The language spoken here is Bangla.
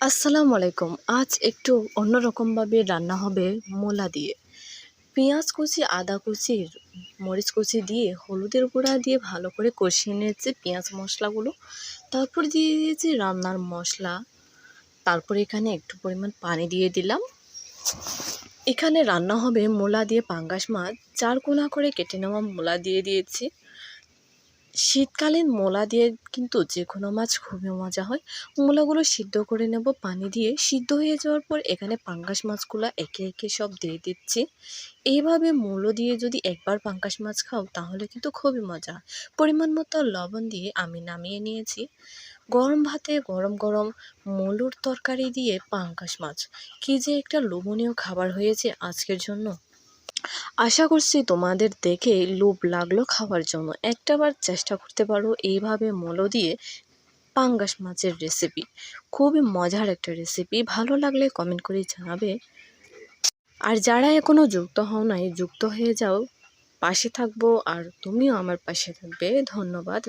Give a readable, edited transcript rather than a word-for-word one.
আসসালামু আলাইকুম। আজ একটু অন্যরকমভাবে রান্না হবে মূলা দিয়ে। পেঁয়াজ কুচি, আদা কুচি, মরিচ কুচি দিয়ে হলুদের গুঁড়া দিয়ে ভালো করে কষিয়ে নিয়েছি পেঁয়াজ মশলাগুলো। তারপর দিয়ে দিয়েছি রান্নার মশলা। তারপর এখানে একটু পরিমাণ পানি দিয়ে দিলাম। এখানে রান্না হবে মূলা দিয়ে পাঙ্গাস মাছ। ৪ কোনা করে কেটে নেওয়া মূলা দিয়ে দিয়েছি। শীতকালীন মূলা দিয়ে কিন্তু যে কোনো মাছ খুবই মজা হয়। মূলাগুলো সিদ্ধ করে নেব পানি দিয়ে। সিদ্ধ হয়ে যাওয়ার পর এখানে পাঙ্গাস মাছগুলো একে একে সব দিয়ে দিচ্ছি। এইভাবে মূলো দিয়ে যদি একবার পাঙ্গাস মাছ খাও তাহলে কিন্তু খুবই মজা। পরিমাণ মতো লবণ দিয়ে আমি নামিয়ে নিয়েছি। গরম ভাতে গরম গরম মূলোর তরকারি দিয়ে পাঙ্গাস মাছ, কী যে একটা লোভনীয় খাবার হয়েছে আজকের জন্য। আশা করছি তোমাদের দেখে লোভ লাগলো খাওয়ার জন্য। একটাবার চেষ্টা করতে পারো এইভাবে মূলো দিয়ে পাঙ্গাস মাছের রেসিপি। খুবই মজার একটা রেসিপি। ভালো লাগলে কমেন্ট করে জানাবে। আর যারা এখনো যুক্ত হও নাই, যুক্ত হয়ে যাও। পাশে থাকবো আর তুমিও আমার পাশে থাকবে। ধন্যবাদ।